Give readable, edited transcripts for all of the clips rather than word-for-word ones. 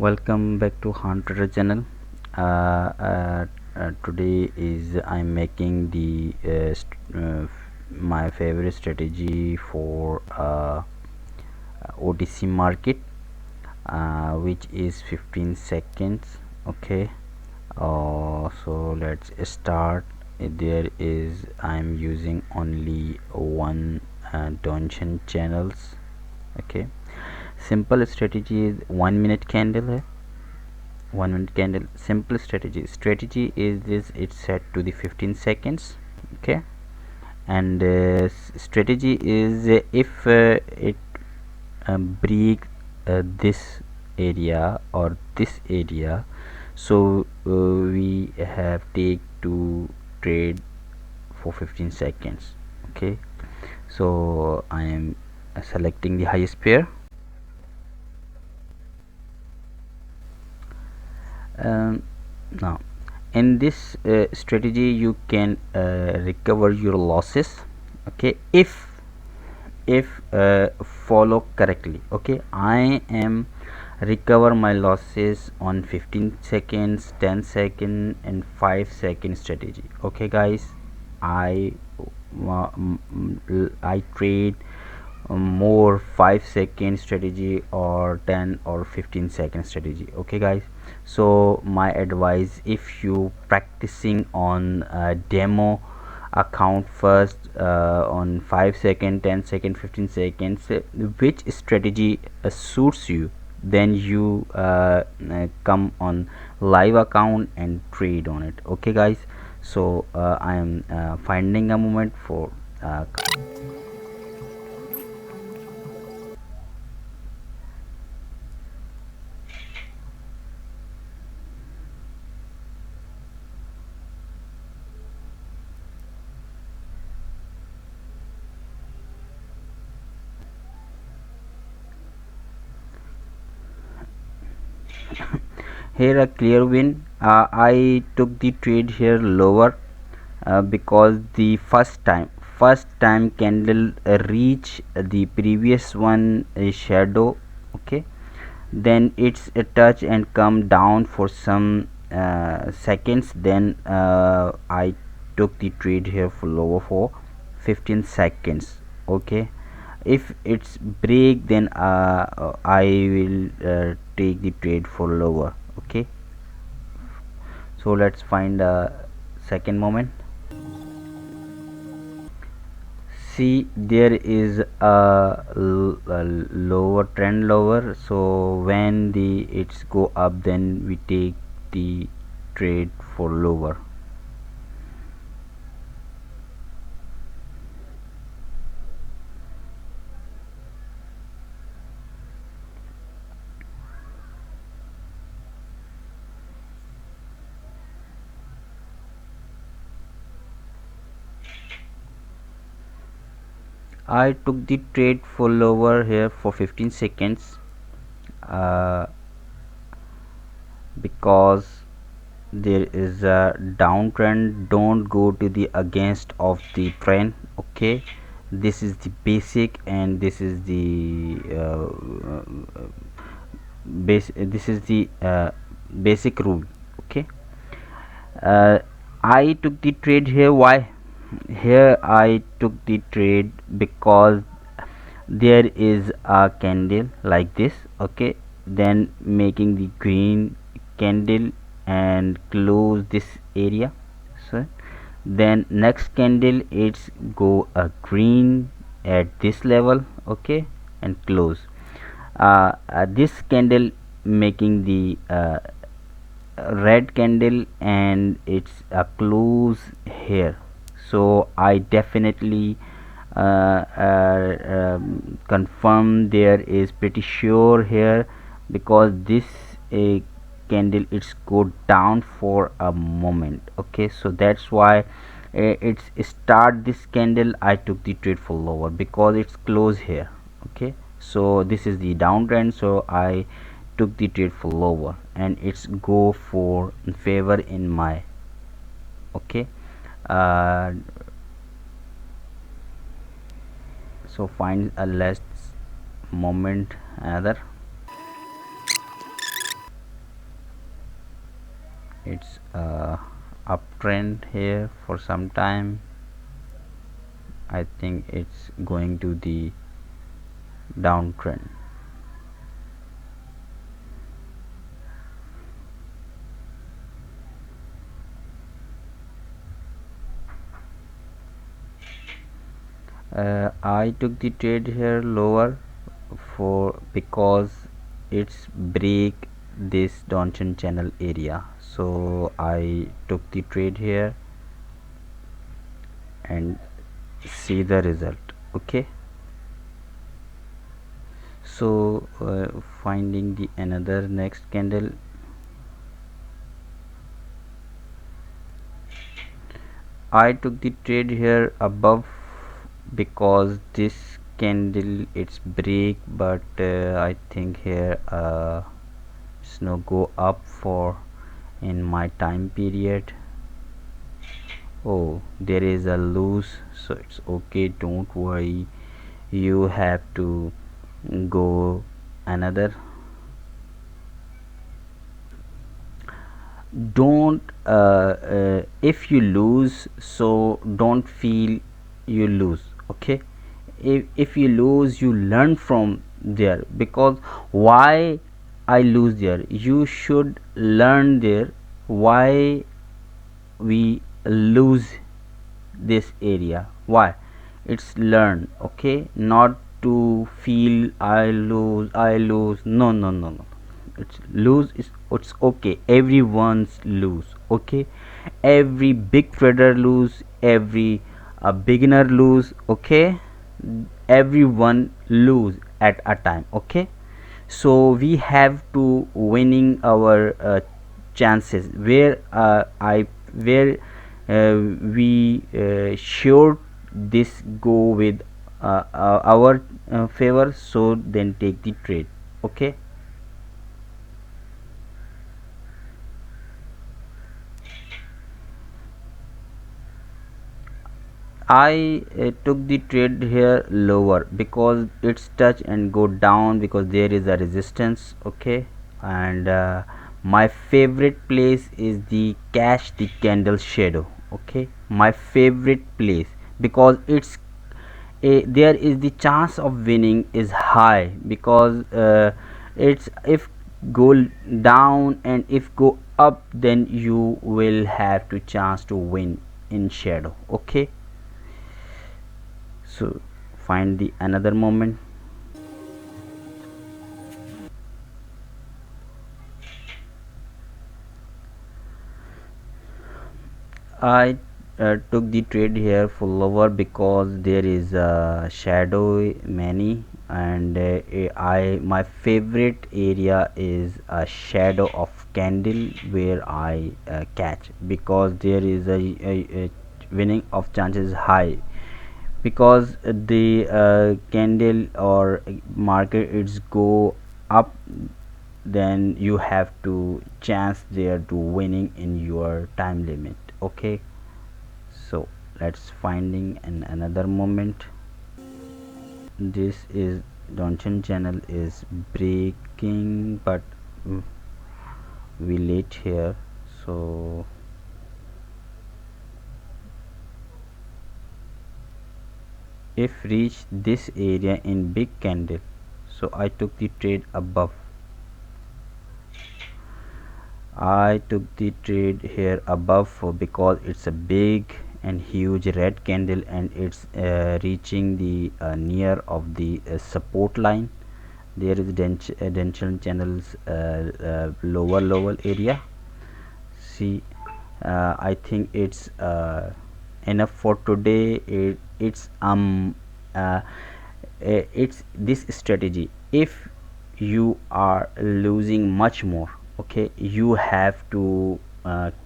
Welcome back to Hunter channel. Today is I'm making the my favorite strategy for OTC market, which is 15 seconds. Okay. So let's start. There is I'm using only one donation channels. Okay. Simple strategy is 1 minute candle है. 1 minute candle. Simple strategy is this, it's set to the 15 seconds. Okay. And strategy is if it break this area or this area, so we have take to trade for 15 seconds. Okay, so I am selecting the highest pair. um, Now in this strategy you can recover your losses. Okay, if follow correctly. Okay, I am recover my losses on 15 seconds, 10 second and 5 second strategy. Okay guys, i I trade more 5 second strategy or 10 or 15 second strategy. Okay guys, so my advice, if you practicing on demo account first on 5 second, 10 second, 15 seconds, which strategy suits you, then you come on live account and trade on it. Okay guys, so I am finding a moment for here a clear win. I took the trade here lower because the first time candle reach the previous one shadow. Okay, then it's a touch and come down for some seconds, then I took the trade here for lower for 15 seconds. Okay, if it's break, then I will take the trade for lower. Okay, so let's find a second moment. See, there is a lower trend lower, so when the it's go up, then we take the trade for lower. I took the trade for lower here for 15 seconds uh, because there is a downtrend. Don't go to the against of the trend. Okay, this is the basic, and this is the this is the basic rule. Okay, uh, I took the trade here. Why? Here I took the trade because there is a candle like this. Okay, then making the green candle and close this area. So then next candle it's go a green at this level. Okay, and close this candle making the red candle, and it's a close here. So I definitely confirm there is pretty sure here, because this candle it's go down for a moment. Okay, so that's why it's start this candle I took the trade for lower because it's close here. Okay, so this is the downtrend, so I took the trade for lower, and it's go for favor in my. Okay, uh, so find a last moment another. it's uptrend here for some time. I think it's going to the downtrend. I took the trade here lower for because it's break this downtrend channel area, so I took the trade here and see the result. Okay, so finding the another next candle, I took the trade here above because this candle it's break, but I think here it's no go up for in my time period. Oh, there is a loose, so it's okay, don't worry, you have to go another. Don't if you lose, so don't feel you lose. Okay, if you lose, you learn from there, because why I lose there, you should learn there why we lose this area, why it's learn. Okay, not to feel I lose, no, no, no, no, it's lose is it's okay, everyone's lose. Okay, every big trader lose, every beginner lose. Okay, everyone lose at a time. Okay, so we have to winning our chances where I where we sure this go with our favor, so then take the trade. Okay, I took the trade here lower because it's touch and go down because there is a resistance. Okay, and my favorite place is the catch the candle shadow. Okay, my favorite place because there is the chance of winning is high, because it's if go down and if go up, then you will have to chance to win in shadow. Okay, so find the another moment. I took the trade here for lower because there is a shadow many, and I my favorite area is a shadow of candle where I catch, because there is a winning of chances high, because the candle or market it's go up, then you have to chance there to winning in your time limit. Okay, so let's finding in another moment. This is Donchen channel is breaking, but we late here, so if reach this area in big candle, so I took the trade above. I took the trade here above for because it's a big and huge red candle, and it's reaching the near of the support line. There is dension channels lower area. See, I think it's enough for today. Uh, it's this strategy. If you are losing much more, okay, you have to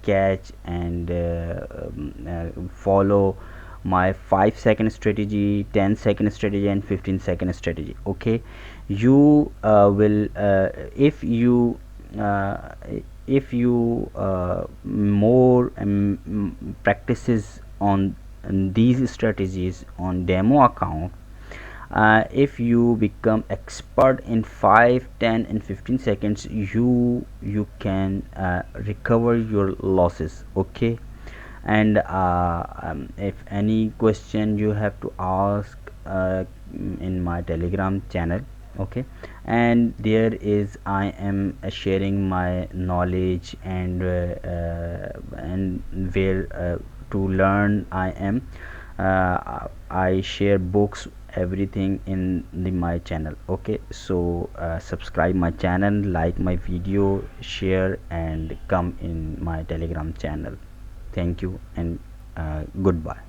catch and follow my 5-second strategy, 10-second strategy, and 15-second strategy. Okay, you will uh, if you more practices on these strategies on demo account, if you become expert in 5, 10, and 15 seconds, you can recover your losses. Okay. And if any question you have to ask in my telegram channel. Okay. And there is I am sharing my knowledge, and where to learn I am, I share books, everything in my channel. Okay. So subscribe my channel, like my video, share, and come in my telegram channel. Thank you, and goodbye.